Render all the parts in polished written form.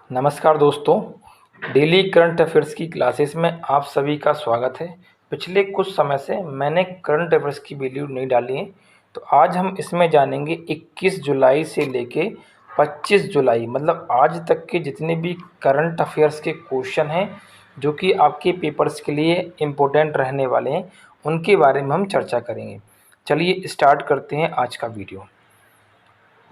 नमस्कार दोस्तों, daily current affairs की क्लासेस में आप सभी का स्वागत है। पिछले कुछ समय से मैंने करंट अफेयर्स की वीडियो नहीं डाली है, तो आज हम इसमें जानेंगे 21 जुलाई से लेके 25 जुलाई मतलब आज तक के जितने भी करंट अफेयर्स के क्वेश्चन हैं जो कि आपके पेपर्स के लिए इम्पोर्टेंट रहने वाले हैं, उनके बारे में हम चर्चा करेंगे। चलिए स्टार्ट करते हैं आज का वीडियो।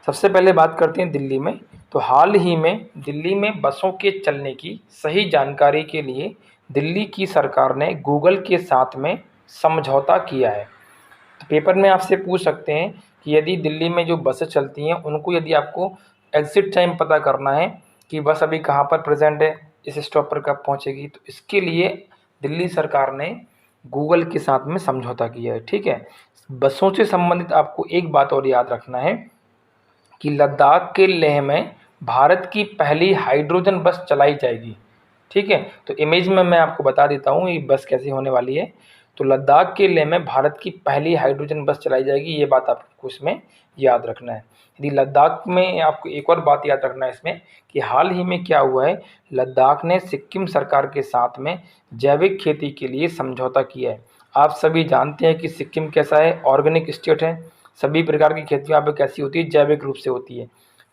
सबसे पहले बात करते हैं दिल्ली में। तो हाल ही में दिल्ली में बसों के चलने की सही जानकारी के लिए दिल्ली की सरकार ने गूगल के साथ में समझौता किया है। तो पेपर में आपसे पूछ सकते हैं कि यदि दिल्ली में जो बसें चलती हैं उनको यदि आपको एग्ज़िट टाइम पता करना है कि बस अभी कहाँ पर प्रेजेंट है, इस स्टॉप पर कब पहुँचेगी, तो इसके लिए दिल्ली सरकार ने गूगल के साथ में समझौता किया है। ठीक है, बसों से संबंधित आपको एक बात और याद रखना है कि लद्दाख के लेह में भारत की पहली हाइड्रोजन बस चलाई जाएगी। ठीक है, तो इमेज में मैं आपको बता देता हूँ ये बस कैसे होने वाली है। तो लद्दाख के लेह में भारत की पहली हाइड्रोजन बस चलाई जाएगी, ये बात आपको इसमें याद रखना है। यदि लद्दाख में आपको एक और बात याद रखना है इसमें कि हाल ही में क्या हुआ है, लद्दाख ने सिक्किम सरकार के साथ में जैविक खेती के लिए समझौता किया है। आप सभी जानते हैं कि सिक्किम कैसा है, ऑर्गेनिक स्टेट है। सभी प्रकार की खेती यहाँ पे कैसी होती है, जैविक रूप से होती है।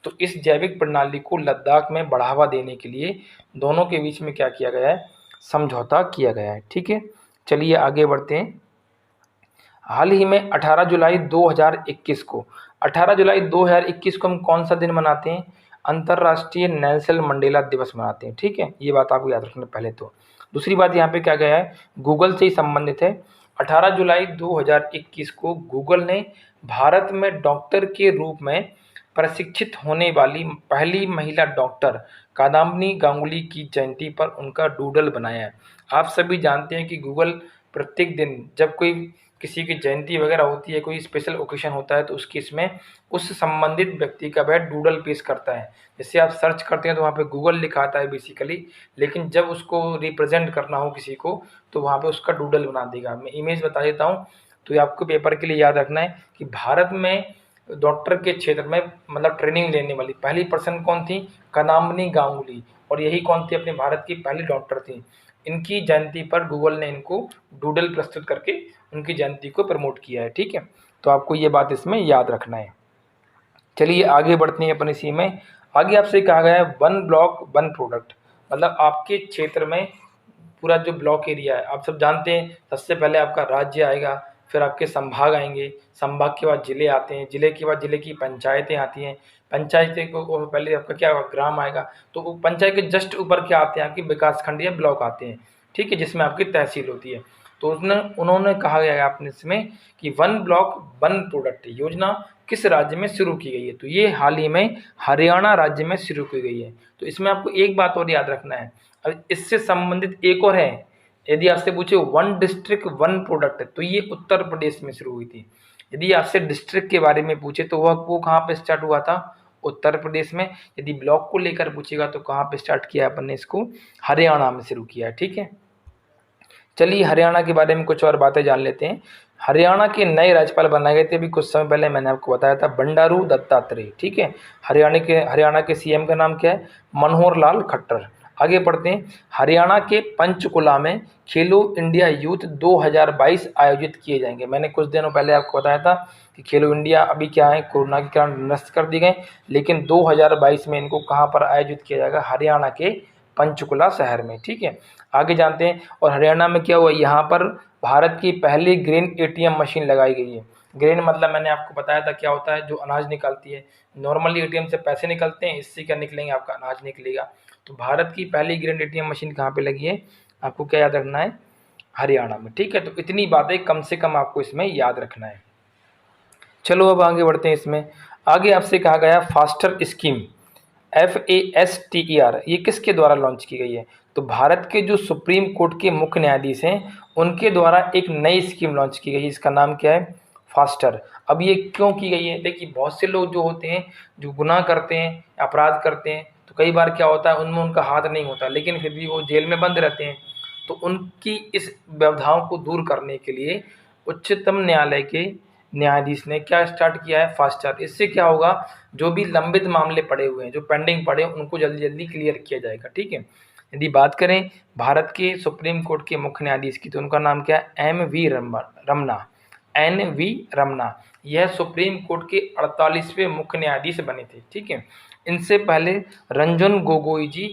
तो इस जैविक प्रणाली को लद्दाख में बढ़ावा देने के लिए दोनों के बीच में क्या किया गया है, समझौता किया गया है। ठीक है, चलिए आगे बढ़ते हैं। हाल ही में 18 जुलाई 2021 को 18 जुलाई 2021 को हम कौन सा दिन मनाते हैं, अंतर्राष्ट्रीय नेल्सन मंडेला दिवस मनाते हैं। ठीक है, ये बात आपको याद रखना पहले। तो दूसरी बात यहाँ पे क्या गया है, गूगल से ही संबंधित है। 18 जुलाई 2021 को गूगल ने भारत में डॉक्टर के रूप में प्रशिक्षित होने वाली पहली महिला डॉक्टर कादम्बिनी गांगुली की जयंती पर उनका डूडल बनाया है। आप सभी जानते हैं कि गूगल प्रत्येक दिन जब कोई किसी की जयंती वगैरह होती है, कोई स्पेशल ओकेशन होता है, तो उसकी इसमें उस संबंधित व्यक्ति का वह डूडल पेश करता है। जैसे आप सर्च करते हैं तो वहाँ पे गूगल लिखा आता है बेसिकली, लेकिन जब उसको रिप्रेजेंट करना हो किसी को तो वहाँ पे उसका डूडल बना देगा। मैं इमेज बता देता हूँ, तो ये आपको पेपर के लिए याद रखना है कि भारत में डॉक्टर के क्षेत्र में मतलब ट्रेनिंग लेने वाली पहली पर्सन कौन थी, कादम्बिनी गांगुली, और यही कौन थी, अपने भारत की पहली डॉक्टर थी। इनकी जयंती पर गूगल ने इनको डूडल प्रस्तुत करके उनकी जयंती को प्रमोट किया है। ठीक है, तो आपको ये बात इसमें याद रखना है। चलिए आगे बढ़ते हैं अपन इसी में। आगे आपसे कहा गया है वन ब्लॉक वन प्रोडक्ट, मतलब आपके क्षेत्र में पूरा जो ब्लॉक एरिया है, आप सब जानते हैं सबसे पहले आपका राज्य आएगा, फिर आपके संभाग आएंगे, संभाग के बाद जिले आते हैं, जिले के बाद जिले की पंचायतें आती हैं, पंचायतें को पहले आपका क्या होगा, ग्राम आएगा, तो पंचायत के जस्ट ऊपर क्या आते हैं, आपके विकासखंड या ब्लॉक आते हैं। ठीक है, जिसमें आपकी तहसील होती है। तो उन्होंने कहा गया है आपने इसमें कि वन ब्लॉक वन प्रोडक्ट योजना किस राज्य में शुरू की गई है, तो ये हाल ही में हरियाणा राज्य में शुरू की गई है। तो इसमें आपको एक बात और याद रखना है, अब इससे संबंधित एक और है। यदि आपसे पूछे वन डिस्ट्रिक्ट वन प्रोडक्ट, तो ये उत्तर प्रदेश में शुरू हुई थी। यदि आपसे डिस्ट्रिक्ट के बारे में पूछे तो वो कहाँ पे स्टार्ट हुआ था, उत्तर प्रदेश में। यदि ब्लॉक को लेकर पूछेगा तो कहाँ पे स्टार्ट किया अपन ने, इसको हरियाणा में शुरू किया है। ठीक है, चलिए हरियाणा के बारे में कुछ और बातें जान लेते हैं। हरियाणा के नए राज्यपाल बनाए गए थे, अभी कुछ समय पहले मैंने आपको बताया था, बंडारू दत्तात्रेय। ठीक है, हरियाणा के सीएम का नाम क्या है, मनोहर लाल खट्टर। आगे पढ़ते हैं। हरियाणा के पंचकुला में खेलो इंडिया यूथ 2022 आयोजित किए जाएंगे। मैंने कुछ दिनों पहले आपको बताया था कि खेलो इंडिया अभी क्या है, कोरोना के कारण नष्ट कर दी गए, लेकिन 2022 में इनको कहाँ पर आयोजित किया जाएगा, हरियाणा के पंचकुला शहर में। ठीक है, आगे जानते हैं। और हरियाणा में क्या हुआ, यहाँ पर भारत की पहली ग्रेन एटीएम मशीन लगाई गई है। ग्रेन मतलब मैंने आपको बताया था क्या होता है, जो अनाज निकालती है। नॉर्मली एटीएम से पैसे निकलते हैं, इससे क्या निकलेंगे, आपका अनाज निकलेगा। तो भारत की पहली ग्रेन एटीएम मशीन कहाँ पे लगी है, आपको क्या याद रखना है, हरियाणा में। ठीक है, तो इतनी बातें कम से कम आपको इसमें याद रखना है। चलो अब आगे बढ़ते हैं। इसमें आगे आपसे कहा गया फास्टर स्कीम, FASTER, ये किसके द्वारा लॉन्च की गई है, तो भारत के जो सुप्रीम कोर्ट के मुख्य न्यायाधीश हैं उनके द्वारा एक नई स्कीम लॉन्च की गई है। इसका नाम क्या है, फास्टर। अब ये क्यों की गई है, देखिए बहुत से लोग जो होते हैं, जो गुनाह करते हैं, अपराध करते हैं, तो कई बार क्या होता है उनमें उनका हाथ नहीं होता, लेकिन फिर भी वो जेल में बंद रहते हैं। तो उनकी इस व्यवधाओं को दूर करने के लिए उच्चतम न्यायालय के न्यायाधीश ने क्या स्टार्ट किया है, फास्ट ट्रैक। इससे क्या होगा, जो भी लंबित मामले पड़े हुए हैं, जो पेंडिंग पड़े हैं, उनको जल्दी जल्दी क्लियर किया जाएगा। ठीक है। यदि बात करें भारत के सुप्रीम कोर्ट के मुख्य न्यायाधीश की, तो उनका नाम क्या है, रमना, NV रमना। यह सुप्रीम कोर्ट के 48वें मुख्य न्यायाधीश बने थे। ठीक है। इनसे पहले रंजन गोगोई जी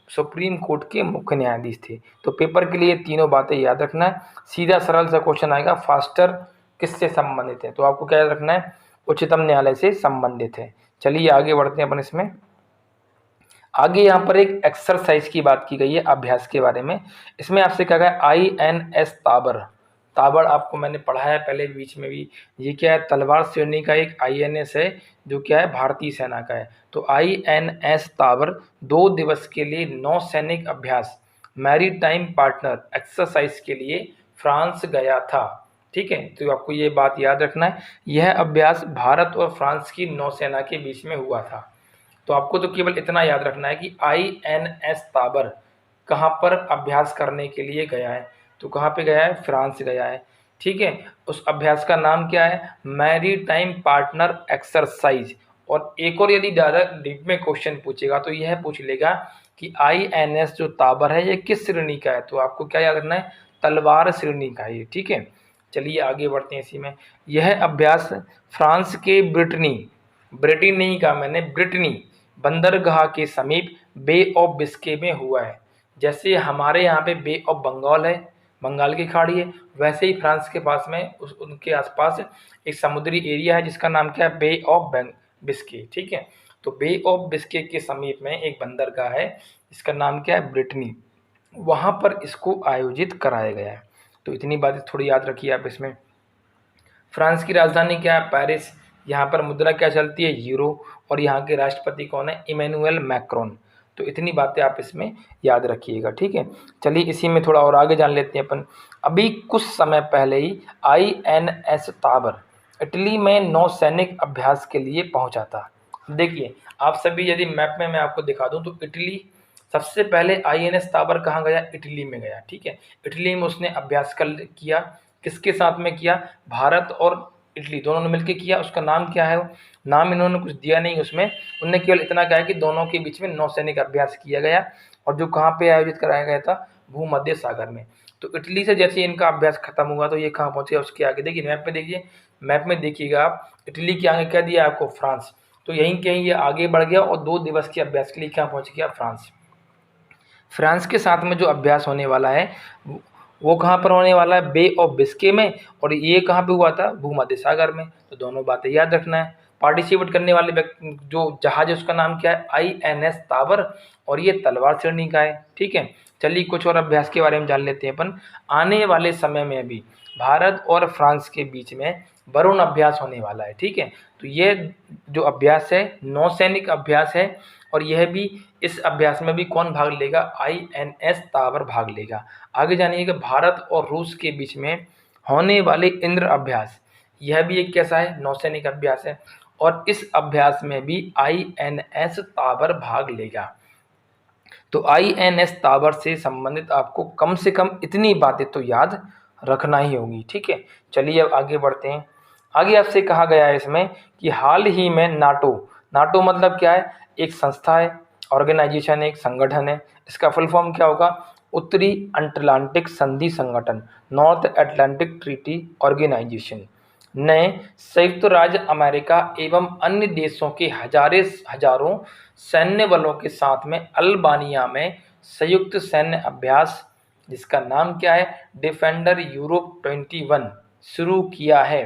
सुप्रीम कोर्ट के मुख्य न्यायाधीश थे। तो पेपर के लिए तीनों बातें याद रखना है। सीधा सरल सा क्वेश्चन आएगा, फास्टर किससे संबंधित है, तो आपको क्या याद रखना है, उच्चतम न्यायालय से संबंधित है। चलिए आगे बढ़ते हैं अपन इसमें। आगे यहाँ पर एक एक्सरसाइज की बात की गई है, अभ्यास के बारे में। इसमें आपसे क्या है, INS ताबर। ताबर आपको मैंने पढ़ाया पहले बीच में भी। ये क्या है, तलवार श्रेणी का एक INS है, जो क्या है, भारतीय सेना का है। तो INS ताबर 2 दिवस के लिए नौसैनिक अभ्यास मैरीटाइम पार्टनर एक्सरसाइज के लिए फ्रांस गया था। ठीक है। तो आपको ये बात याद रखना है, यह अभ्यास भारत और फ्रांस की नौसेना के बीच में हुआ था। तो आपको तो केवल इतना याद रखना है कि INS ताबर कहाँ पर अभ्यास करने के लिए गया है, तो कहाँ पे गया है, फ्रांस गया है। ठीक है। उस अभ्यास का नाम क्या है, मैरीटाइम पार्टनर एक्सरसाइज। और एक और यदि ज़्यादा डीप में क्वेश्चन पूछेगा तो यह पूछ लेगा कि INS जो ताबर है ये किस श्रेणी का है, तो आपको क्या याद रखना है, तलवार श्रेणी का है। ठीक है। चलिए आगे बढ़ते हैं इसी में। यह अभ्यास फ्रांस के ब्रिटनी नहीं कहा मैंने, ब्रिटनी बंदरगाह के समीप बे ऑफ बिस्के में हुआ है। जैसे हमारे यहाँ पे बे ऑफ बंगाल है, बंगाल की खाड़ी है, वैसे ही फ्रांस के पास में उनके आसपास एक समुद्री एरिया है जिसका नाम क्या है, बे ऑफ बिस्के। ठीक है। तो बे ऑफ बिस्के के समीप में एक बंदरगाह है, इसका नाम क्या है, ब्रिटनी। वहाँ पर इसको आयोजित कराया गया है। तो इतनी बातें थोड़ी याद रखिए आप इसमें। फ्रांस की राजधानी क्या है, पेरिस। यहाँ पर मुद्रा क्या चलती है, यूरो। और यहाँ के राष्ट्रपति कौन है, इमैनुअल मैक्रोन। तो इतनी बातें आप इसमें याद रखिएगा। ठीक है। चलिए इसी में थोड़ा और आगे जान लेते हैं अपन। अभी कुछ समय पहले ही INS ताबर इटली में नौसैनिक अभ्यास के लिए पहुंचा था। देखिए आप सभी, यदि मैप में मैं आपको दिखा दूं तो इटली सबसे पहले INS ताबर कहाँ गया, इटली में गया। ठीक है। इटली में उसने अभ्यास किया, किसके साथ में किया, भारत और इटली दोनों ने मिलकर किया। उसका नाम क्या है, नाम इन्होंने कुछ दिया नहीं उसमें, उन्होंने केवल इतना कहा कि दोनों के बीच में नौसैनिक अभ्यास किया गया। और जो कहाँ पे आयोजित कराया गया था, भूमध्य सागर में। तो इटली से जैसे इनका अभ्यास खत्म हुआ तो ये कहाँ पहुँचे, उसके आगे देखिए मैप में, देखिए मैप में देखिएगा आप, इटली के आगे क्या दिया आपको, फ्रांस। तो यहीं कहीं ये आगे बढ़ गया और 2 दिवस के अभ्यास के लिए क्या पहुँच गया, फ्रांस। फ्रांस के साथ में जो अभ्यास होने वाला है वो कहाँ पर होने वाला है, बे ऑफ बिस्के में। और ये कहाँ पे हुआ था, भूमध्य सागर में। तो दोनों बातें याद रखना है। पार्टिसिपेट करने वाले व्यक्ति जो जहाज है उसका नाम क्या है, INS ताबर। और ये तलवार श्रेणी का है। ठीक है। चलिए कुछ और अभ्यास के बारे में जान लेते हैं अपन। आने वाले समय में भी भारत और फ्रांस के बीच में वरुण अभ्यास होने वाला है। ठीक है। तो ये जो अभ्यास है नौसैनिक अभ्यास है, और यह भी, इस अभ्यास में भी कौन भाग लेगा, INS ताबर भाग लेगा। आगे जानिएगा, भारत और रूस के बीच में होने वाले इंद्र अभ्यास, यह भी एक कैसा है, नौसैनिक अभ्यास है। और इस अभ्यास में भी INS ताबर भाग लेगा। तो INS ताबर से संबंधित आपको कम से कम इतनी बातें तो याद रखना ही होगी। ठीक है। चलिए अब आगे बढ़ते हैं। आगे आपसे कहा गया है इसमें कि हाल ही में नाटो मतलब क्या है, एक संस्था है, ऑर्गेनाइजेशन है, एक संगठन है। इसका फुल फॉर्म क्या होगा, उत्तरी अटलांटिक संधि संगठन, नॉर्थ अटलांटिक ट्रीटी ऑर्गेनाइजेशन ने संयुक्त राज्य अमेरिका एवं अन्य देशों के हजारों सैन्य बलों के साथ में अल्बानिया में संयुक्त सैन्य अभ्यास, जिसका नाम क्या है, डिफेंडर यूरोप 21 शुरू किया है।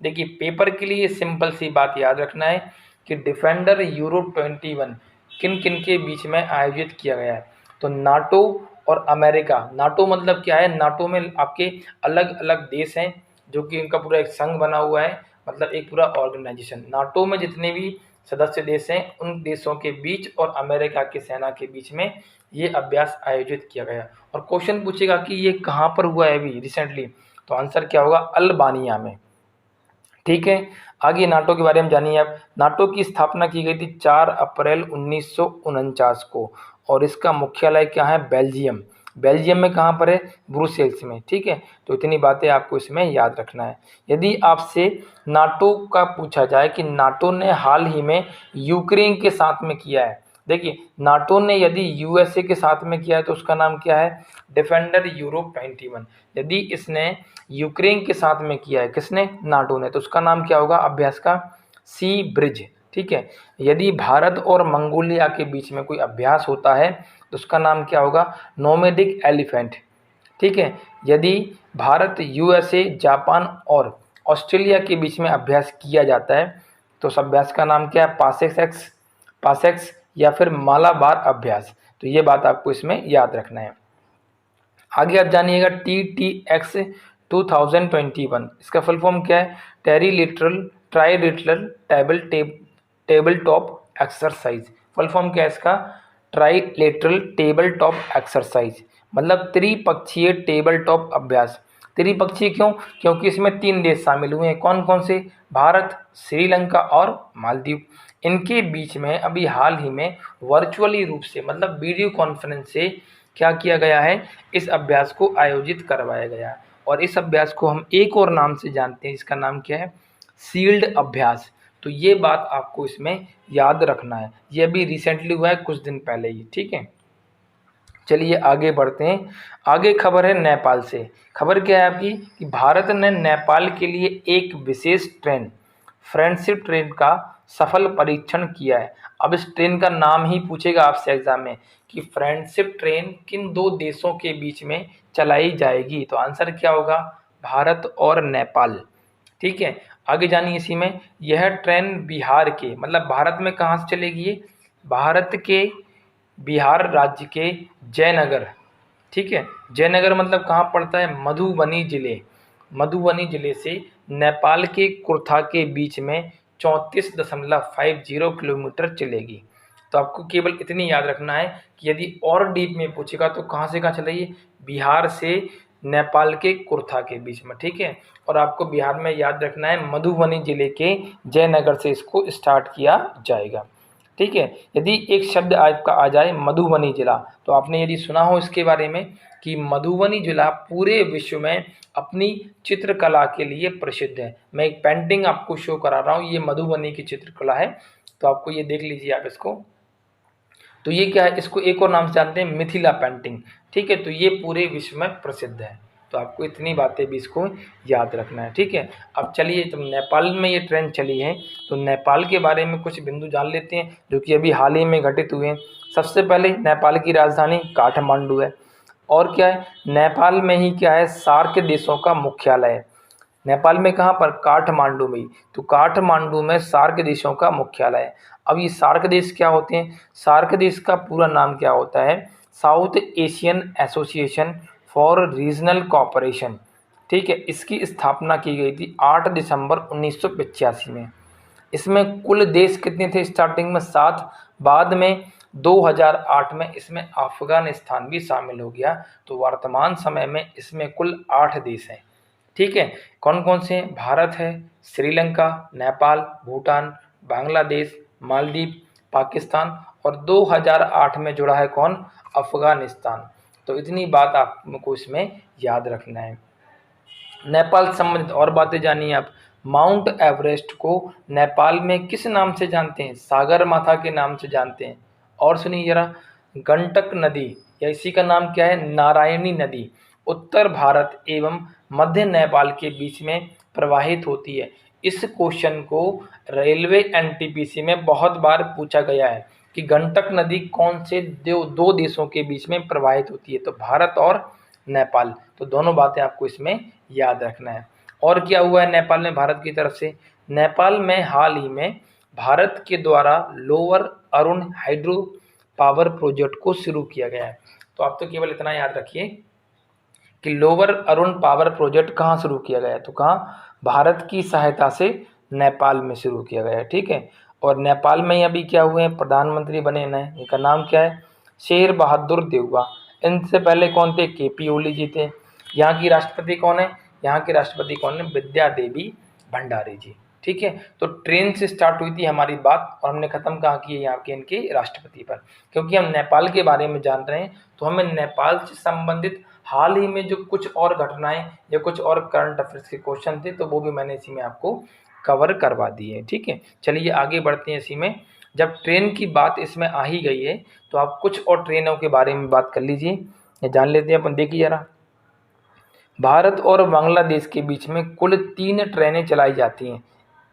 देखिए पेपर के लिए सिंपल सी बात याद रखना है कि डिफेंडर यूरोप 21 किन किन के बीच में आयोजित किया गया है। तो नाटो और अमेरिका, नाटो मतलब क्या है, नाटो में आपके अलग अलग देश हैं जो कि इनका पूरा एक संघ बना हुआ है, मतलब एक पूरा ऑर्गेनाइजेशन। नाटो में जितने भी सदस्य देश हैं उन देशों के बीच और अमेरिका की सेना के बीच में ये अभ्यास आयोजित किया गया। और क्वेश्चन पूछेगा कि ये कहाँ पर हुआ है अभी रिसेंटली, तो आंसर क्या होगा, अल्बानिया में। ठीक है। आगे नाटो के बारे में जानिए आप। नाटो की स्थापना की गई थी 4 अप्रैल 1949 को, और इसका मुख्यालय क्या है, बेल्जियम। बेल्जियम में कहाँ पर है, ब्रुसेल्स में। ठीक है, तो इतनी बातें आपको इसमें याद रखना है। यदि आपसे नाटो का पूछा जाए कि नाटो ने हाल ही में यूक्रेन के साथ में किया है, देखिए नाटो ने यदि यूएसए के साथ में किया है तो उसका नाम क्या है, डिफेंडर यूरोप 21। यदि इसने यूक्रेन के साथ में किया है, किसने, नाटो ने, तो उसका नाम क्या होगा अभ्यास का, सी ब्रिज। ठीक है, यदि भारत और मंगोलिया के बीच में कोई अभ्यास होता है तो उसका नाम क्या होगा, नोमैडिक एलिफेंट। ठीक है, यदि भारत, यूएसए, जापान और ऑस्ट्रेलिया के बीच में अभ्यास किया जाता है तो उस अभ्यास का नाम क्या है, पासेक्स या फिर मालाबार अभ्यास। तो ये बात आपको इसमें याद रखना है। आगे आप जानिएगा TTX 2021, इसका फुल फॉर्म क्या है, trilateral table top exercise. Full form क्या है इसका, ट्राईलेटरल टेबल टॉप एक्सरसाइज, मतलब त्रिपक्षीय टेबल टॉप अभ्यास। त्रिपक्षीय क्यों, क्योंकि इसमें 3 देश शामिल हुए हैं। कौन कौन से, भारत, श्रीलंका और मालदीव। इनके बीच में अभी हाल ही में वर्चुअली रूप से, मतलब वीडियो कॉन्फ्रेंस से क्या किया गया है, इस अभ्यास को आयोजित करवाया गया। और इस अभ्यास को हम एक और नाम से जानते हैं, इसका नाम क्या है, शील्ड अभ्यास। तो ये बात आपको इसमें याद रखना है, ये अभी रिसेंटली हुआ है, कुछ दिन पहले ही। ठीक है, चलिए आगे बढ़ते हैं। आगे खबर है नेपाल से। खबर क्या है आपकी कि भारत ने नेपाल के लिए एक विशेष ट्रेन, फ्रेंडशिप ट्रेन का सफल परीक्षण किया है। अब इस ट्रेन का नाम ही पूछेगा आपसे एग्जाम में कि फ्रेंडशिप ट्रेन किन 2 देशों के बीच में चलाई जाएगी, तो आंसर क्या होगा, भारत और नेपाल। ठीक है, आगे जानिए इसी में, यह ट्रेन बिहार के, मतलब भारत में कहाँ से चलेगी ये, भारत के बिहार राज्य के जयनगर। ठीक है, जयनगर मतलब कहाँ पड़ता है, मधुबनी जिले से नेपाल के कुर्था के बीच में 34.50 किलोमीटर चलेगी। तो आपको केवल इतनी याद रखना है कि यदि और डीप में पूछेगा तो कहाँ से कहाँ चलेगी, बिहार से नेपाल के कुर्था के बीच में। ठीक है, और आपको बिहार में याद रखना है मधुबनी जिले के जयनगर से इसको स्टार्ट किया जाएगा। ठीक है, यदि एक शब्द आपका आ जाए मधुबनी जिला, तो आपने यदि सुना हो इसके बारे में कि मधुबनी जिला पूरे विश्व में अपनी चित्रकला के लिए प्रसिद्ध है। मैं एक पेंटिंग आपको शो करा रहा हूँ, ये मधुबनी की चित्रकला है, तो आपको ये देख लीजिए आप इसको। तो ये क्या है, इसको एक और नाम से जानते हैं, मिथिला पेंटिंग। ठीक है, तो ये पूरे विश्व में प्रसिद्ध है। तो आपको इतनी बातें भी इसको याद रखना है। ठीक है, अब चलिए, जब नेपाल में ये ट्रेन चली है तो नेपाल के बारे में कुछ बिंदु जान लेते हैं जो कि अभी हाल ही में घटित हुए हैं। सबसे पहले नेपाल की राजधानी काठमांडू है, और क्या है, नेपाल में ही क्या है, सार्क देशों का मुख्यालय है। नेपाल में कहाँ पर, काठमांडू में। तो काठमांडू में सार्क देशों का मुख्यालय है। अब ये सार्क देश क्या होते हैं, सार्क देश का पूरा नाम क्या होता है, south Asian association for regional cooperation. ठीक है, इसकी स्थापना की गई थी 8 दिसंबर 1985 में। इसमें कुल देश कितने थे, स्टार्टिंग में 7, बाद में 2008 में इसमें अफगानिस्तान भी शामिल हो गया। तो वर्तमान समय में इसमें कुल 8 देश हैं। ठीक है, कौन कौन से हैं, भारत है, श्रीलंका, नेपाल, भूटान, बांग्लादेश, मालदीव, पाकिस्तान, और 2008 में जुड़ा है कौन, अफगानिस्तान। तो इतनी बात आपको इसमें याद रखना है। नेपाल से संबंधित और बातें जानिए आप। माउंट एवरेस्ट को नेपाल में किस नाम से जानते हैं, सागर माथा के नाम से जानते हैं। और सुनिए जरा, गंडक नदी या इसी का नाम क्या है, नारायणी नदी, उत्तर भारत एवं मध्य नेपाल के बीच में प्रवाहित होती है। इस क्वेश्चन को रेलवे एनटीपीसी में बहुत बार पूछा गया है कि गंडक नदी कौन से 2 देशों के बीच में प्रवाहित होती है, तो भारत और नेपाल। तो दोनों बातें आपको इसमें याद रखना है। और क्या हुआ है नेपाल में भारत की तरफ से, नेपाल में हाल ही में भारत के द्वारा lower Arun hydro power project को शुरू किया गया है। तो आप तो केवल इतना याद रखिए कि लोअर अरुण पावर प्रोजेक्ट कहाँ शुरू किया गया है, तो कहाँ, भारत की सहायता से नेपाल में शुरू किया गया है। ठीक है, और नेपाल में ही अभी क्या हुए हैं, प्रधानमंत्री बने नए, इनका नाम क्या है, शेर बहादुर देउवा। इनसे पहले कौन थे, केपी ओली जी थे। यहाँ की राष्ट्रपति कौन है, यहाँ के राष्ट्रपति कौन है, विद्या देवी भंडारी जी। ठीक है। तो ट्रेन से स्टार्ट हुई थी हमारी बात और हमने ख़त्म कहाँ की है, यहाँ के इनके राष्ट्रपति पर। क्योंकि हम नेपाल के बारे में जान रहे हैं तो हमें नेपाल से संबंधित हाल ही में जो कुछ और घटनाएं या कुछ और करंट अफेयर्स के क्वेश्चन थे तो वो भी मैंने इसी में आपको कवर करवा दिए। ठीक है, चलिए आगे बढ़ते हैं। इसी में जब ट्रेन की बात इसमें आ ही गई है तो आप कुछ और ट्रेनों के बारे में बात कर लीजिए या जान लेते हैं अपन। देखिए जरा, भारत और बांग्लादेश के बीच में कुल 3 ट्रेनें चलाई जाती हैं।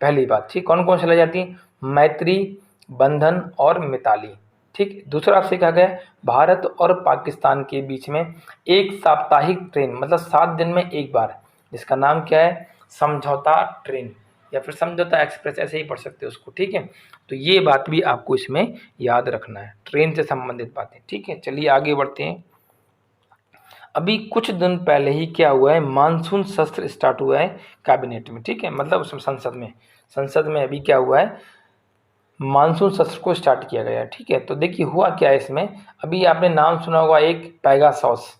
पहली बात, ठीक, कौन कौन चलाई जाती हैं? मैत्री, बंधन और मिताली। ठीक, दूसरा आपसे कहा गया भारत और पाकिस्तान के बीच में एक साप्ताहिक ट्रेन, मतलब 7 दिन में एक बार, जिसका नाम क्या है? समझौता ट्रेन या फिर समझौता एक्सप्रेस, ऐसे ही पढ़ सकते हो उसको। ठीक है, तो ये बात भी आपको इसमें याद रखना है, ट्रेन से संबंधित बातें। ठीक है, चलिए आगे बढ़ते हैं। अभी कुछ दिन पहले ही क्या हुआ है, मानसून सत्र स्टार्ट हुआ है कैबिनेट में। ठीक है, मतलब उसमें संसद में अभी क्या हुआ है, मानसून सत्र को स्टार्ट किया गया है। ठीक है, तो देखिए हुआ क्या है इसमें। अभी आपने नाम सुना होगा एक पेगासॉस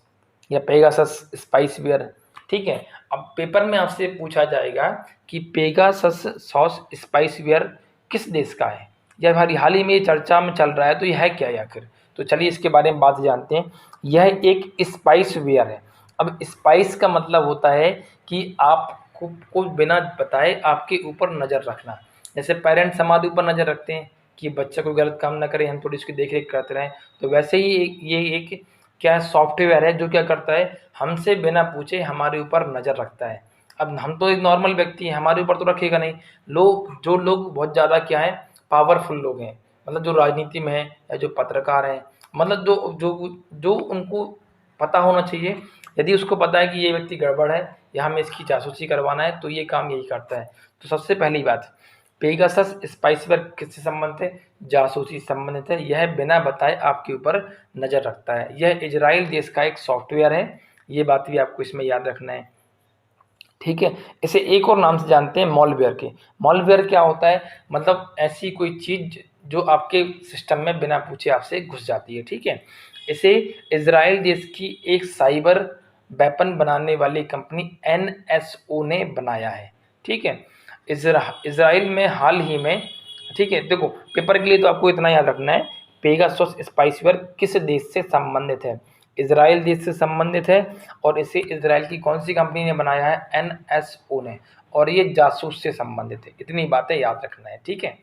या पेगासस स्पाइसवेयर। ठीक है, अब पेपर में आपसे पूछा जाएगा कि पेगासस सॉस स्पाइसवेयर किस देश का है, या हाल ही में ये चर्चा में चल रहा है, तो यह है क्या आखिर? तो चलिए इसके बारे में बात जानते हैं। यह एक स्पाइसवेयर है। अब स्पाइस का मतलब होता है कि आपको को बिना बताए आपके ऊपर नज़र रखना। जैसे पेरेंट्स हमारे ऊपर नज़र रखते हैं कि बच्चा कोई गलत काम ना करे, हम थोड़ी उसकी देख रेख करते रहें, तो वैसे ही ये एक क्या सॉफ्टवेयर है जो क्या करता है, हमसे बिना पूछे हमारे ऊपर नज़र रखता है। अब हम तो एक नॉर्मल व्यक्ति हैं, हमारे ऊपर तो रखेगा नहीं। जो लोग बहुत ज़्यादा क्या है, पावरफुल लोग हैं, मतलब जो राजनीति में है या जो पत्रकार हैं, मतलब जो जो जो उनको पता होना चाहिए, यदि उसको पता है कि ये व्यक्ति गड़बड़ है या हमें इसकी जासूसी करवाना है, तो ये काम यही करता है। तो सबसे पहली बात, पेगासस स्पाइसवेयर किससे संबंधित है? जासूसी संबंधित है। यह बिना बताए आपके ऊपर नज़र रखता है। यह इजराइल देश का एक सॉफ्टवेयर है, ये बात भी आपको इसमें याद रखना है। ठीक है, इसे एक और नाम से जानते हैं, मॉलवेयर के। मॉलवेयर क्या होता है? मतलब ऐसी कोई चीज़ जो आपके सिस्टम में बिना पूछे आपसे घुस जाती है। ठीक है, इसे इजराइल देश की एक साइबर वेपन बनाने वाली कंपनी NSO ने बनाया है। ठीक है, इजराइल में हाल ही में, ठीक है, देखो पेपर के लिए तो आपको इतना याद रखना है, पेगासस स्पाइसवेयर किस देश से संबंधित है? इजराइल देश से संबंधित है, और इसे इजराइल की कौन सी कंपनी ने बनाया है? NSO ने, और ये जासूस से संबंधित है। इतनी बातें याद रखना है। ठीक है,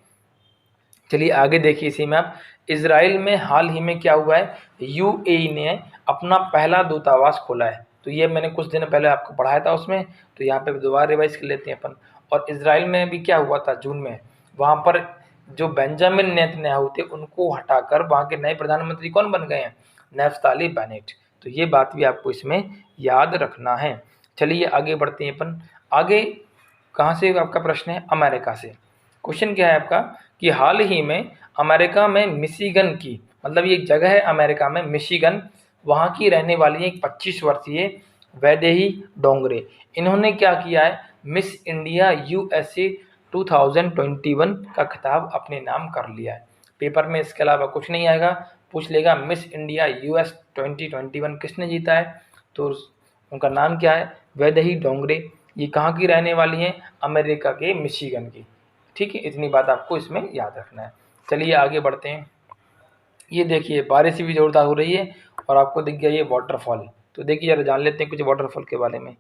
चलिए आगे देखिए। इसी में आप, इजराइल में हाल ही में क्या हुआ है, UAE ने अपना पहला दूतावास खोला है। तो ये मैंने कुछ दिन पहले आपको पढ़ाया था उसमें, तो यहाँ पे दोबारा रिवाइज कर लेते हैं अपन। और इजराइल में भी क्या हुआ था जून में, वहाँ पर जो बेंजामिन नेतन्याहू थे उनको हटाकर वहाँ के नए प्रधानमंत्री कौन बन गए हैं? Naftali Bennett. तो ये बात भी आपको इसमें याद रखना है। चलिए आगे बढ़ते हैं अपन। आगे कहाँ से आपका प्रश्न है? अमेरिका से। क्वेश्चन क्या है आपका कि हाल ही में अमेरिका में मिशिगन की, मतलब ये एक जगह है अमेरिका में, मिशिगन, वहाँ की रहने वाली एक 25 वर्षीय वैदेही डोंगरे, इन्होंने क्या किया है, मिस इंडिया USA 2021 का खिताब अपने नाम कर लिया है। पेपर में इसके अलावा कुछ नहीं आएगा, पूछ लेगा मिस इंडिया US 2021 किसने जीता है, तो उनका नाम क्या है? वैदेही डोंगरे। ये कहाँ की रहने वाली हैं? अमेरिका के मिशिगन की। ठीक है, इतनी बात आपको इसमें याद रखना है। चलिए आगे बढ़ते हैं। ये देखिए बारिश भी जोरदार हो रही है और आपको दिख गया ये वाटरफॉल। तो देखिए जरा जान लेते हैं कुछ वाटरफॉल के बारे में।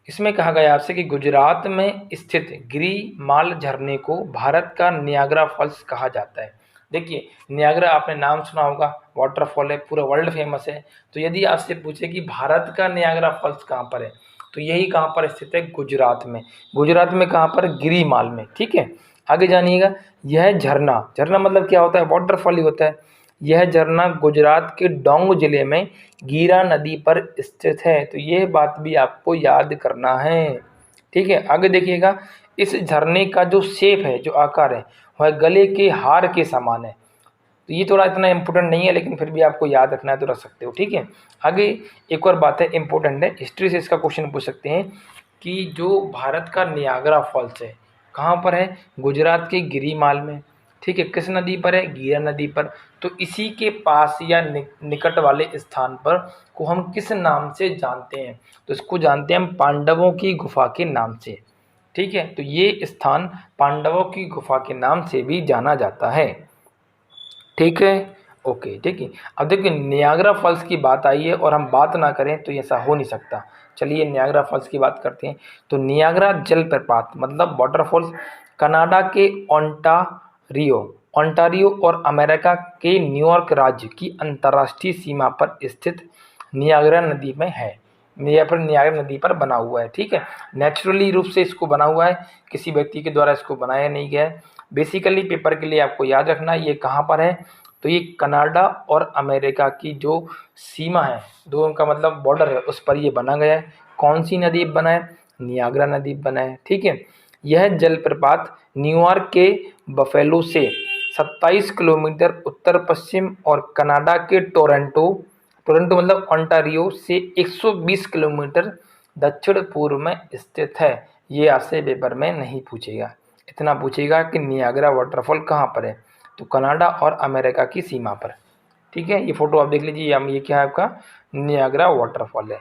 इसमें कहा गया आपसे कि गुजरात में स्थित गिरिमाल झरने को भारत का नियाग्रा फॉल्स कहा जाता है। देखिए नियाग्रा आपने नाम सुना होगा, वाटरफॉल है, पूरा वर्ल्ड फेमस है। तो यदि आपसे पूछे कि भारत का नियाग्रा फॉल्स कहाँ पर है, तो यही कहाँ पर स्थित है? गुजरात में। गुजरात में कहाँ पर? गिरिमाल में। ठीक है, आगे जानिएगा। यह झरना मतलब क्या होता है? वाटरफॉल ही होता है। यह झरना गुजरात के डोंग जिले में गीरा नदी पर स्थित है। तो यह बात भी आपको याद करना है। ठीक है, आगे देखिएगा। इस झरने का जो शेप है, जो आकार है, वह गले के हार के समान है। तो ये थोड़ा इतना इम्पोर्टेंट नहीं है, लेकिन फिर भी आपको याद रखना है तो रख सकते हो। ठीक है, आगे एक और बात है इम्पोर्टेंट है, हिस्ट्री से इसका क्वेश्चन पूछ सकते हैं कि जो भारत का नियाग्रा फॉल्स है कहाँ पर है? गुजरात के गिरिमाल में। ठीक है, किस नदी पर है? गीरा नदी पर। तो इसी के पास या निकट वाले स्थान पर को हम किस नाम से जानते हैं? तो इसको जानते हैं हम पांडवों की गुफा के नाम से। ठीक है, तो ये स्थान पांडवों की गुफा के नाम से भी जाना जाता है। ठीक है, ओके, ठीक है। अब देखिए नियाग्रा फॉल्स की बात आई है और हम बात ना करें तो ऐसा हो नहीं सकता। चलिए नियाग्रा फॉल्स की बात करते हैं। तो नियाग्रा जलप्रपात मतलब वाटरफॉल्स कनाडा के ओंटारियो ओंटारियो और अमेरिका के न्यूयॉर्क राज्य की अंतर्राष्ट्रीय सीमा पर स्थित नियाग्रा नदी में है। नियाग्रा नदी पर बना हुआ है। ठीक है, नेचुरली रूप से इसको बना हुआ है, किसी व्यक्ति के द्वारा इसको बनाया नहीं गया है। बेसिकली पेपर के लिए आपको याद रखना है ये कहाँ पर है, तो ये कनाडा और अमेरिका की जो सीमा है, दोनों का मतलब बॉर्डर है, उस पर ये बना गया है। कौन सी नदी पर बना है? नियाग्रा नदी पर बना है। ठीक है, यह जलप्रपात न्यूयॉर्क के बफेलो से 27 किलोमीटर उत्तर पश्चिम और कनाडा के टोरंटो टोरंटो मतलब ओंटारियो से 120 किलोमीटर दक्षिण पूर्व में स्थित है। ये आपसे पेपर में नहीं पूछेगा, इतना पूछेगा कि नियाग्रा वाटरफॉल कहाँ पर है, तो कनाडा और अमेरिका की सीमा पर। ठीक है, ये फोटो आप देख लीजिए, ये क्या है आपका नियाग्रा वाटरफॉल है।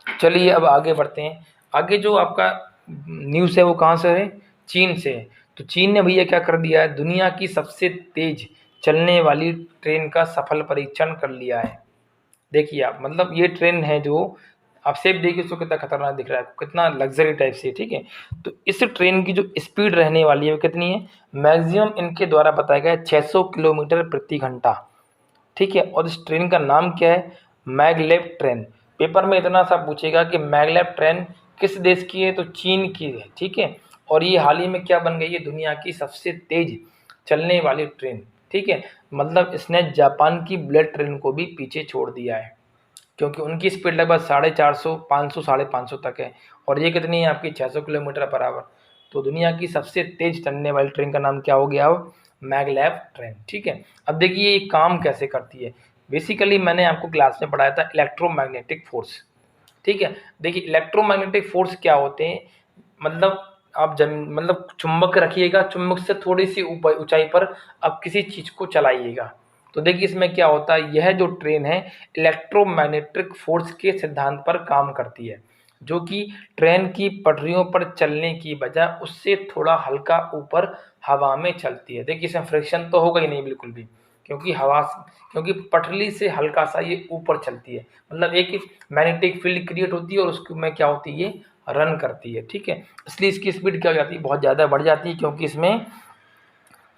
चलिए अब आगे बढ़ते हैं। आगे जो आपका न्यूज़ है वो कहाँ से है? चीन से। तो चीन ने भैया क्या कर दिया है, दुनिया की सबसे तेज चलने वाली ट्रेन का सफल परीक्षण कर लिया है। देखिए आप, मतलब ये ट्रेन है जो आप सेफ देखिए उसको कितना खतरनाक दिख रहा है, कितना लग्जरी टाइप से। ठीक है, तो इस ट्रेन की जो स्पीड रहने वाली है वो कितनी है? मैक्सिमम इनके द्वारा बताया गया है 600 किलोमीटर प्रति घंटा। ठीक है, और इस ट्रेन का नाम क्या है? Maglev train. पेपर में इतना सा पूछेगा कि मैगलेव ट्रेन किस देश की है, तो चीन की है। ठीक है, और ये हाल ही में क्या बन गई है? दुनिया की सबसे तेज चलने वाली ट्रेन। ठीक है, मतलब इसने जापान की बुलेट ट्रेन को भी पीछे छोड़ दिया है, क्योंकि उनकी स्पीड लगभग 450, 500, 550 तक है, और ये कितनी है आपकी? 600 किलोमीटर पर आवर। तो दुनिया की सबसे तेज चलने वाली ट्रेन का नाम क्या हो गया? अब मैगलेव ट्रेन। ठीक है, अब देखिए ये काम कैसे करती है। बेसिकली मैंने आपको क्लास में पढ़ाया था इलेक्ट्रोमैग्नेटिक फोर्स। ठीक है, देखिए इलेक्ट्रोमैग्नेटिक फोर्स क्या होते हैं, मतलब आप मतलब चुंबक रखिएगा, चुंबक से थोड़ी सी ऊपर ऊंचाई पर आप किसी चीज़ को चलाइएगा। तो देखिए इसमें क्या होता है, यह जो ट्रेन है इलेक्ट्रोमैग्नेटिक फोर्स के सिद्धांत पर काम करती है, जो कि ट्रेन की पटरियों पर चलने की बजाय उससे थोड़ा हल्का ऊपर हवा में चलती है। देखिए इसमें फ्रिक्शन तो होगा ही नहीं बिल्कुल भी, क्योंकि पटरी से हल्का सा ये ऊपर चलती है, मतलब एक मैग्नेटिक फील्ड क्रिएट होती है और उसमें क्या होती है, ये रन करती है। ठीक है, इसलिए इसकी स्पीड क्या हो जाती है, बहुत ज़्यादा बढ़ जाती है, क्योंकि इसमें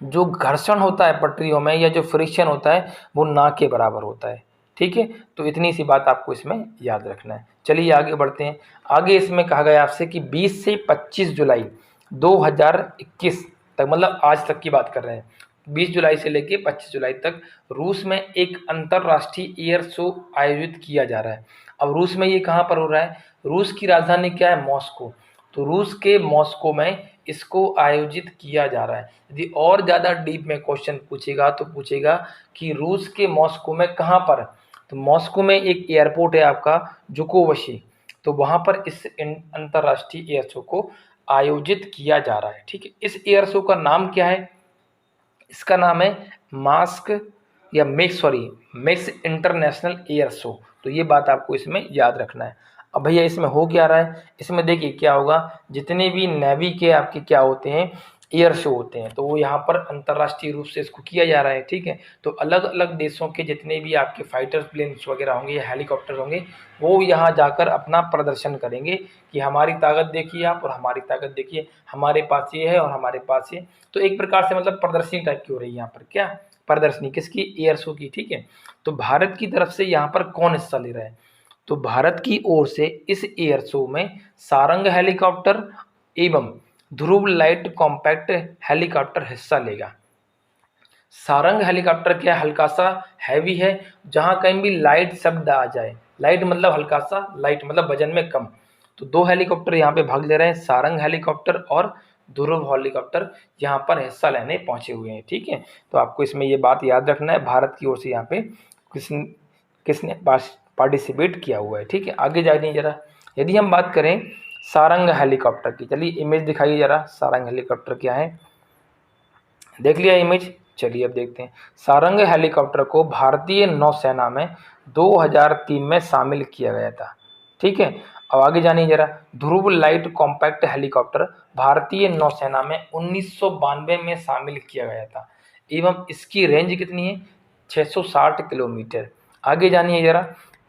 जो घर्षण होता है पटरियों में या जो फ्रिक्शन होता है वो ना के बराबर होता है। ठीक है, तो इतनी सी बात आपको इसमें याद रखना है। चलिए आगे बढ़ते हैं। आगे इसमें कहा गया आपसे कि 20 से 25 जुलाई 2021 तक, मतलब आज तक की बात कर रहे हैं, 20 जुलाई से लेके 25 जुलाई तक रूस में एक अंतर्राष्ट्रीय एयर शो आयोजित किया जा रहा है। अब रूस में ये कहाँ पर हो रहा है? रूस की राजधानी क्या है? मॉस्को। तो रूस के मॉस्को में इसको आयोजित किया जा रहा है। यदि और ज़्यादा डीप में क्वेश्चन पूछेगा तो पूछेगा कि रूस के मॉस्को में कहाँ पर? तो मॉस्को में एक एयरपोर्ट है आपका जुकोवशी, तो वहाँ पर इस अंतर्राष्ट्रीय एयर शो को आयोजित किया जा रहा है। ठीक है, इस एयर शो का नाम क्या है? इसका नाम है मैक्स इंटरनेशनल एयर शो। तो ये बात आपको इसमें याद रखना है। अब भैया इसमें हो क्या रहा है, इसमें देखिए क्या होगा, जितने भी नेवी के आपके क्या होते हैं, एयर शो होते हैं, तो वो यहाँ पर अंतर्राष्ट्रीय रूप से इसको किया जा रहा है। ठीक है, तो अलग अलग देशों के जितने भी आपके फाइटर प्लेन्स वगैरह होंगे या हेलीकॉप्टर होंगे, वो यहाँ जाकर अपना प्रदर्शन करेंगे कि हमारी ताकत देखिए आप, और हमारी ताकत देखिए, हमारे पास ये है और हमारे पास ये। तो एक प्रकार से मतलब प्रदर्शनी टाइप की हो रही है यहाँ पर, क्या प्रदर्शनी किसकी? एयर शो की। ठीक है, तो भारत की तरफ से यहाँ पर कौन हिस्सा ले रहा है? तो भारत की ओर से इस एयर शो में सारंग हेलीकॉप्टर एवं ध्रुव लाइट कॉम्पैक्ट हेलीकॉप्टर हिस्सा लेगा। सारंग हेलीकॉप्टर क्या हल्का सा हैवी है, जहां कहीं भी लाइट शब्द आ जाए, लाइट मतलब हल्का सा, लाइट मतलब वजन में कम, तो दो हेलीकॉप्टर यहाँ पे भाग ले रहे हैं, सारंग हेलीकॉप्टर और ध्रुव हेलीकॉप्टर यहाँ पर हिस्सा लेने पहुंचे हुए हैं। ठीक है, तो आपको इसमें ये बात याद रखना है, भारत की ओर से यहाँ पे किसने पार्टिसिपेट किया हुआ है। ठीक है, आगे जाइए जरा। यदि हम बात करें सारंग हेलीकॉप्टर की, चलिए इमेज दिखाइए जरा, सारंग हेलीकॉप्टर क्या है, देख लिया इमेज। चलिए अब देखते हैं। सारंग हेलीकॉप्टर को भारतीय नौसेना में 2003 में शामिल किया गया था। ठीक है, अब आगे जानिए जरा, ध्रुव लाइट कॉम्पैक्ट हेलीकॉप्टर भारतीय नौसेना में 1992 में शामिल किया गया था एवं इसकी रेंज कितनी है, 660 किलोमीटर। आगे जानिए जरा,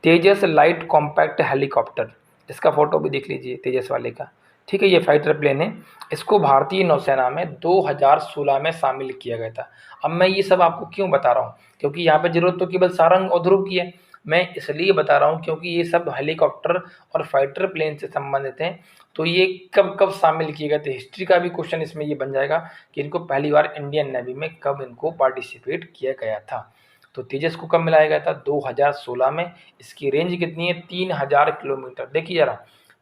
तेजस लाइट कॉम्पैक्ट हेलीकॉप्टर, इसका फोटो भी देख लीजिए तेजस वाले का, ठीक है, ये फाइटर प्लेन है, इसको भारतीय नौसेना में 2016 में शामिल किया गया था। अब मैं ये सब आपको क्यों बता रहा हूँ, क्योंकि यहाँ पे जरूरत तो केवल सारंग और ध्रुव की है। मैं इसलिए बता रहा हूँ क्योंकि ये सब हेलीकॉप्टर और फाइटर प्लेन से संबंधित हैं, तो ये कब कब शामिल किए गए थे, हिस्ट्री का भी क्वेश्चन इसमें ये बन जाएगा कि इनको पहली बार इंडियन नेवी में कब इनको पार्टिसिपेट किया गया था। तो तेजस को कब मिलाया गया था, 2016 में। इसकी रेंज कितनी है, 3000 किलोमीटर। देखिए जरा,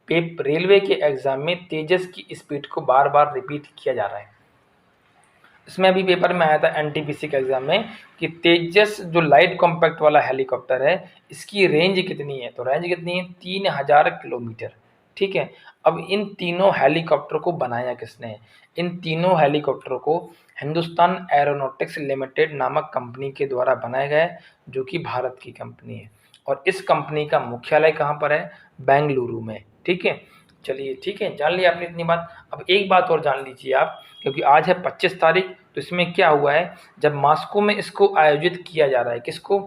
रेलवे के एग्जाम में तेजस की स्पीड को बार बार रिपीट किया जा रहा है। इसमें अभी पेपर में आया था एनटीपीसी के एग्जाम में कि तेजस जो लाइट कॉम्पैक्ट वाला हेलीकॉप्टर है, इसकी रेंज कितनी है, तो रेंज कितनी है, 3000 किलोमीटर। ठीक है, अब इन तीनों हेलीकॉप्टर को बनाया किसने, इन तीनों हेलीकॉप्टर को हिंदुस्तान एरोनॉटिक्स लिमिटेड नामक कंपनी के द्वारा बनाया गया है, जो कि भारत की कंपनी है। और इस कंपनी का मुख्यालय कहाँ पर है, बेंगलुरु में। ठीक है, चलिए ठीक है, जान लिया आपने इतनी बात। अब एक बात और जान लीजिए आप, क्योंकि आज है 25 तारीख, तो इसमें क्या हुआ है, जब मॉस्को में इसको आयोजित किया जा रहा है, किसको,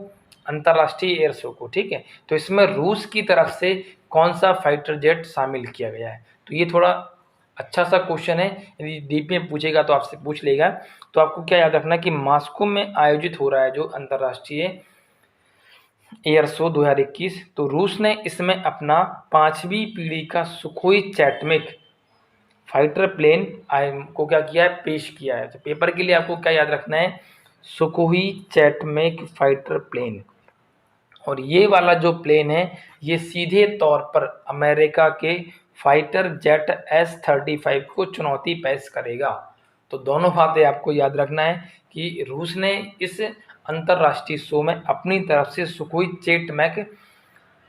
अंतर्राष्ट्रीय एयर शो को। ठीक है, तो इसमें रूस की तरफ से कौन सा फाइटर जेट शामिल किया गया है, तो ये थोड़ा अच्छा सा क्वेश्चन है, यदि डीप में पूछेगा तो आपसे पूछ लेगा। तो आपको क्या याद रखना कि मॉस्को में आयोजित हो रहा है जो अंतर्राष्ट्रीय एयर शो 2021, तो रूस ने इसमें अपना 5वीं पीढ़ी का सुखोई चैटमिक फाइटर प्लेन को क्या किया है, पेश किया है। तो पेपर के लिए आपको क्या याद रखना है, सुखोई चैटमिक फाइटर प्लेन। और ये वाला जो प्लेन है, ये सीधे तौर पर अमेरिका के फाइटर जेट S-35 को चुनौती पेश करेगा। तो दोनों बातें आपको याद रखना है कि रूस ने इस अंतर्राष्ट्रीय शो में अपनी तरफ से सुखोई चैटमैक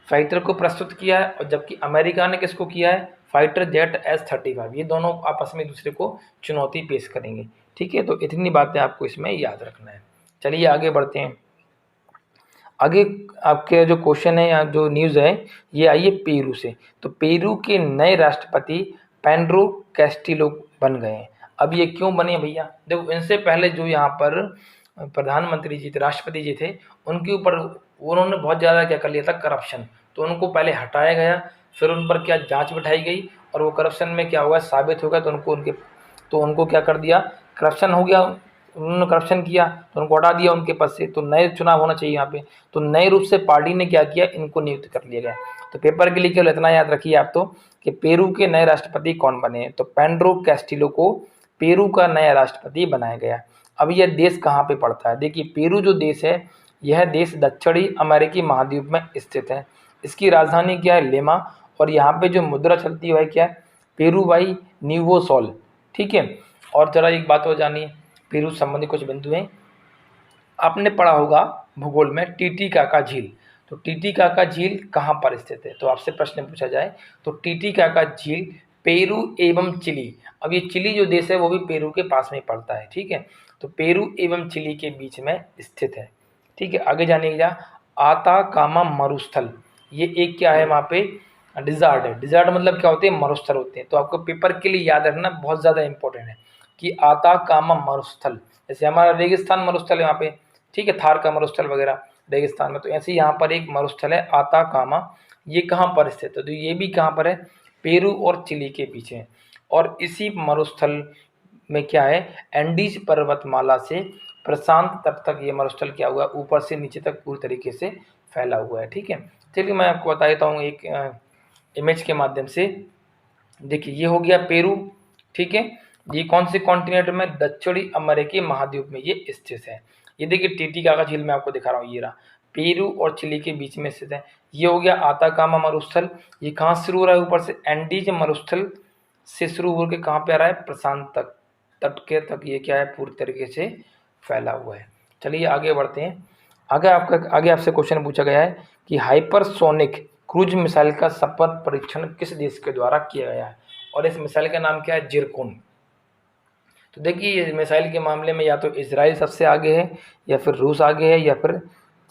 फाइटर को प्रस्तुत किया है, और जबकि अमेरिका ने किसको किया है, फाइटर जेट S-35। ये दोनों आपस में दूसरे को चुनौती पेश करेंगे। ठीक है, तो इतनी बातें आपको इसमें याद रखना है। चलिए आगे बढ़ते हैं। आगे आपके जो क्वेश्चन है या जो न्यूज़ है, ये आई है पेरू से। तो पेरू के नए राष्ट्रपति पेड्रो कैस्टिलो बन गए हैं। अब ये क्यों बने भैया, देखो इनसे पहले जो यहाँ पर प्रधानमंत्री जी थे, राष्ट्रपति जी थे, उनके ऊपर उन्होंने बहुत ज़्यादा क्या कर लिया था, करप्शन। तो उनको पहले हटाया गया, फिर उन पर क्या जांच बिठाई गई, और वो करप्शन में क्या हुआ, साबित हो गया, तो उनको क्या कर दिया, करप्शन हो गया, उन्होंने करप्शन किया तो उनको हटा दिया उनके पद से। तो नए चुनाव होना चाहिए यहाँ पे, तो नए रूप से पार्टी ने क्या किया, इनको नियुक्त कर लिया गया। तो पेपर के लिए केवल इतना याद रखिए आप तो कि पेरू के नए राष्ट्रपति कौन बने हैं, तो पेड्रो कैस्टिलो को पेरू का नया राष्ट्रपति बनाया गया। अब यह देश कहाँ पे पड़ता है, देखिए पेरू जो देश है, यह देश दक्षिणी अमेरिकी महाद्वीप में स्थित है। इसकी राजधानी क्या है, लिमा, और यहाँ पे जो मुद्रा चलती है क्या है, पेरूवाई न्यूवो सोल। ठीक है, और जरा एक बात और जानिए, पेरू संबंधी कुछ बिंदु हैं। आपने पढ़ा होगा भूगोल में टीटीकाका झील, तो टीटीकाका झील कहाँ पर स्थित है, तो आपसे प्रश्न पूछा जाए तो टीटीकाका झील पेरू एवं चिली, अब ये चिली जो देश है वो भी पेरू के पास में पड़ता है। ठीक है, तो पेरू एवं चिली के बीच में स्थित है। ठीक है, आगे जानिएगा, आताकामा मरुस्थल, ये एक क्या है, वहाँ पे डिजार्ट है। डिजार्ट मतलब क्या होते हैं, मरुस्थल होते हैं। तो आपको पेपर के लिए याद रखना बहुत ज़्यादा इंपॉर्टेंट है कि आताकामा मरुस्थल, जैसे हमारा रेगिस्तान मरुस्थल है यहाँ पे, ठीक है, थार का मरुस्थल वगैरह रेगिस्तान में, तो ऐसे यहाँ पर एक मरुस्थल है आताकामा, ये कहाँ पर स्थित है, तो ये भी कहाँ पर है, पेरू और चिली के पीछे। और इसी मरुस्थल में क्या है, एंडीज पर्वतमाला से प्रशांत तट तक ये मरुस्थल क्या हुआ, ऊपर से नीचे तक पूरी तरीके से फैला हुआ है। ठीक है, चलिए मैं आपको बता देता हूँ एक इमेज के माध्यम से। देखिए ये हो गया पेरू, ठीक है, ये कौन से कॉन्टिनेंट में, दक्षिणी अमेरिकी महाद्वीप में ये स्थित है। ये देखिए टीटीकाका झील मैं आपको दिखा रहा हूँ, ये रहा, पेरू और चिली के बीच में स्थित है। ये हो गया आताकामा मरुस्थल, ये कहाँ शुरू हो रहा है, ऊपर से एंडीज मरुस्थल से शुरू होकर कहाँ पे आ रहा है, प्रशांत तक तट के तक ये क्या है, पूरी तरीके से फैला हुआ है। चलिए आगे बढ़ते हैं। आगे आपसे क्वेश्चन पूछा गया है कि हाइपरसोनिक क्रूज मिसाइल का सफल परीक्षण किस देश के द्वारा किया गया है, और इस मिसाइल का नाम क्या है, जिरकोन। तो देखिए ये मिसाइल के मामले में या तो इजराइल सबसे आगे है, या फिर रूस आगे है, या फिर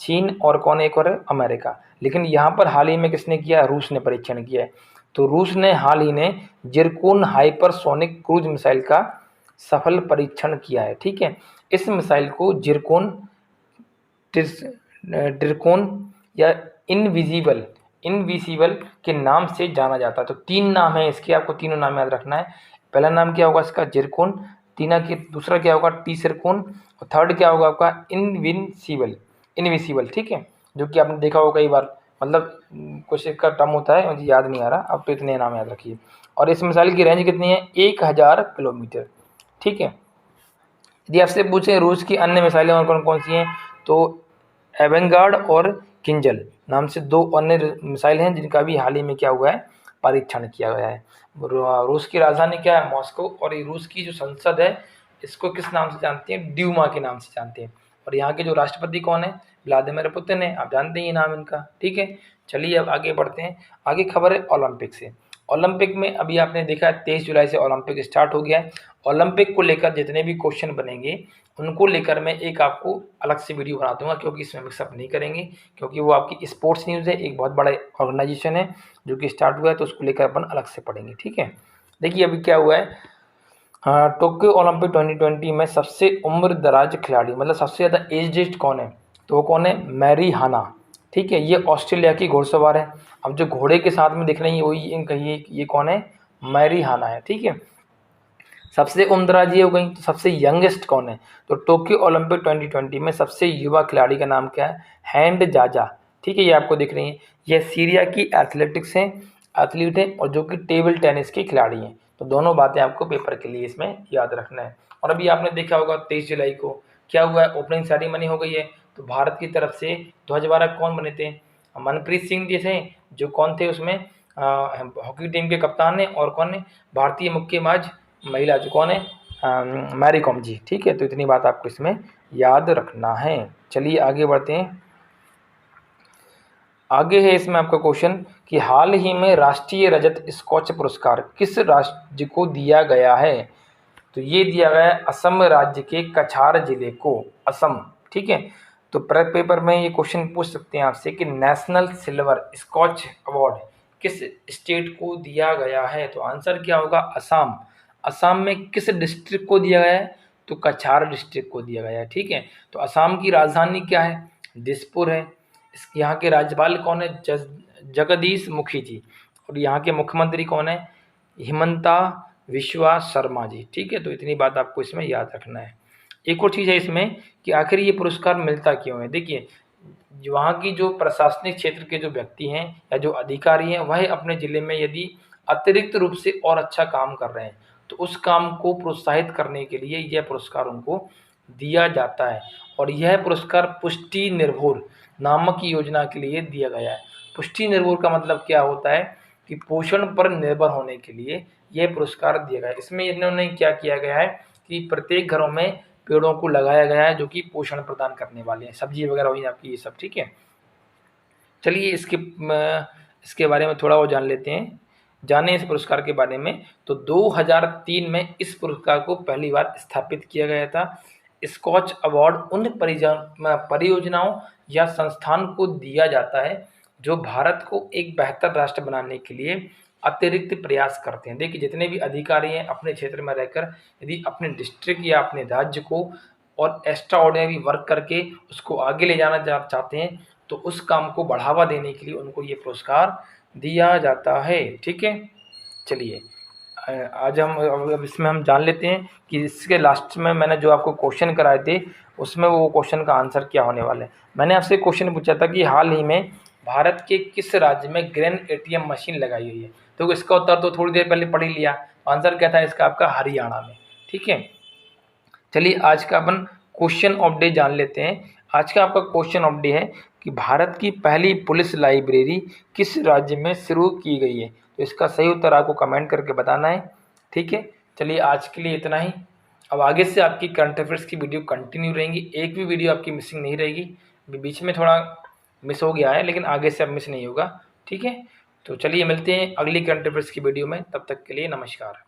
चीन, और कौन एक और है, अमेरिका। लेकिन यहाँ पर हाल ही में किसने किया, रूस ने परीक्षण किया है। तो रूस ने हाल ही में जिरकोन हाइपरसोनिक क्रूज मिसाइल का सफल परीक्षण किया है। ठीक है, इस मिसाइल को ड्रिकोन या इनविजिबल के नाम से जाना जाता है। तो 3 नाम है इसके, आपको तीनों नाम याद रखना है। पहला नाम क्या होगा इसका? जिरकोन। दूसरा क्या होगा? टीसिरकोन। और थर्ड क्या होगा आपका? इनविजिबल। ठीक है, जो कि आपने देखा होगा कई बार, मतलब कुछ इसका टर्म होता है, मुझे याद नहीं आ रहा, अब तो इतने नाम याद रखिए। और इस मिसाइल की रेंज कितनी है? 1000 किलोमीटर। ठीक है, यदि आपसे पूछे रूस की अन्य मिसाइलें और कौन कौन सी हैं, तो एवेंगार्ड और किंजल नाम से 2 अन्य मिसाइल हैं जिनका भी हाल ही में क्या हुआ है? परीक्षण किया गया है। रूस की राजधानी क्या है? मॉस्को। और ये रूस की जो संसद है इसको किस नाम से जानते हैं? ड्यूमा के नाम से जानते हैं। और यहाँ के जो राष्ट्रपति कौन है? व्लादिमीर पुतिन है, आप जानते हैं ये नाम इनका। ठीक है, चलिए अब आगे बढ़ते हैं। आगे खबर है ओलंपिक से। ओलंपिक में अभी आपने देखा 23 जुलाई से ओलंपिक स्टार्ट हो गया है। ओलंपिक को लेकर जितने भी क्वेश्चन बनेंगे उनको लेकर मैं एक आपको अलग से वीडियो बना दूंगा, क्योंकि इसमें मिक्सअप नहीं करेंगे, क्योंकि वो आपकी स्पोर्ट्स न्यूज़ है, एक बहुत बड़ा ऑर्गेनाइजेशन है जो कि स्टार्ट हुआ है, तो उसको लेकर अपन अलग से पढ़ेंगे। ठीक है, देखिए अभी क्या हुआ है। हाँ, टोक्यो ओलंपिक 2020 में सबसे उम्र दराज खिलाड़ी, मतलब सबसे ज़्यादा एजड कौन है? तो वो कौन है? मैरी हाना। ठीक है, ये ऑस्ट्रेलिया की घोड़सवार है। अब जो घोड़े के साथ में दिख रही है वही कहिए ये कौन है? मैरी हाना है। ठीक है, सबसे उम्रदराज ये हो गई। तो सबसे यंगेस्ट कौन है? तो टोक्यो ओलंपिक 2020 में सबसे युवा खिलाड़ी का नाम क्या है? हैंड जाजा। ठीक है, ये आपको दिख रही है, यह सीरिया की एथलीट है और जो कि टेबल टेनिस के खिलाड़ी हैं। तो दोनों बातें आपको पेपर के लिए इसमें याद रखना है। और अभी आपने देखा होगा 23 जुलाई को क्या हुआ है? ओपनिंग सेरेमनी हो गई है। तो भारत की तरफ से ध्वजवाहक कौन बने थे? मनप्रीत सिंह जी थे, जो कौन थे उसमें? हॉकी टीम के कप्तान ने। और कौन है? भारतीय मुक्केबाज महिला, जो कौन है? मैरी कॉम जी। ठीक है, तो इतनी बात आपको इसमें याद रखना है। चलिए आगे बढ़ते हैं। आगे है इसमें आपका क्वेश्चन कि हाल ही में राष्ट्रीय रजत स्कॉच पुरस्कार किस राज्य को दिया गया है? तो ये दिया गया है असम राज्य के कछार जिले को, असम। ठीक है, तो पेपर में ये क्वेश्चन पूछ सकते हैं आपसे कि नेशनल सिल्वर स्कॉच अवार्ड किस स्टेट को दिया गया है? तो आंसर क्या होगा? असम। असम में किस डिस्ट्रिक्ट को दिया गया है? तो कछार डिस्ट्रिक्ट को दिया गया है। ठीक है, तो असम की राजधानी क्या है? दिसपुर है। यहाँ के राज्यपाल कौन है? जगदीश मुखी जी। और यहाँ के मुख्यमंत्री कौन है? हिमंता विश्वा शर्मा जी। ठीक है, तो इतनी बात आपको इसमें याद रखना है। एक और चीज़ है इसमें कि आखिर ये पुरस्कार मिलता क्यों है? देखिए, वहाँ की जो प्रशासनिक क्षेत्र के जो व्यक्ति हैं या जो अधिकारी हैं, वह अपने ज़िले में यदि अतिरिक्त रूप से और अच्छा काम कर रहे हैं तो उस काम को प्रोत्साहित करने के लिए यह पुरस्कार उनको दिया जाता है। और यह पुरस्कार पुष्टि निर्भर नामक योजना के लिए दिया गया है। पुष्टि निर्भर का मतलब क्या होता है? कि पोषण पर निर्भर होने के लिए यह पुरस्कार दिया गया है। इसमें इन्होंने क्या किया गया है कि प्रत्येक घरों में पेड़ों को लगाया गया है जो कि पोषण प्रदान करने वाले हैं, सब्जी वगैरह हुई आपकी ये सब। ठीक है, चलिए इसके बारे में थोड़ा और जान लेते हैं, जाने इस पुरस्कार के बारे में। तो 2003 में इस पुरस्कार को पहली बार स्थापित किया गया था। स्कॉच अवार्ड उन परियोजनाओं या संस्थान को दिया जाता है जो भारत को एक बेहतर राष्ट्र बनाने के लिए अतिरिक्त प्रयास करते हैं। देखिए, जितने भी अधिकारी हैं अपने क्षेत्र में रहकर यदि अपने डिस्ट्रिक्ट या अपने राज्य को और एक्स्ट्रा ऑर्डिनरी वर्क करके उसको आगे ले जाना चाहते हैं तो उस काम को बढ़ावा देने के लिए उनको ये पुरस्कार दिया जाता है। ठीक है, चलिए आज अब इसमें हम जान लेते हैं कि इसके लास्ट में मैंने जो आपको क्वेश्चन कराए थे उसमें वो क्वेश्चन का आंसर क्या होने वाला है। मैंने आपसे क्वेश्चन पूछा था कि हाल ही में भारत के किस राज्य में ग्रेन एटीएम मशीन लगाई हुई है? तो इसका उत्तर तो थोड़ी देर पहले पढ़ ही लिया। आंसर क्या था इसका? आपका हरियाणा में। ठीक है, चलिए आज का अपन क्वेश्चन ऑफ डे जान लेते हैं। आज का आपका क्वेश्चन ऑफ डे है कि भारत की पहली पुलिस लाइब्रेरी किस राज्य में शुरू की गई है? तो इसका सही उत्तर आपको कमेंट करके बताना है। ठीक है, चलिए आज के लिए इतना ही। अब आगे से आपकी करंट अफेयर्स की वीडियो कंटिन्यू रहेंगी, एक भी वीडियो आपकी मिसिंग नहीं रहेगी। बीच में थोड़ा मिस हो गया है लेकिन आगे से अब मिस नहीं होगा। ठीक है, तो चलिए मिलते हैं अगली करंट अफेयर्स की वीडियो में, तब तक के लिए नमस्कार।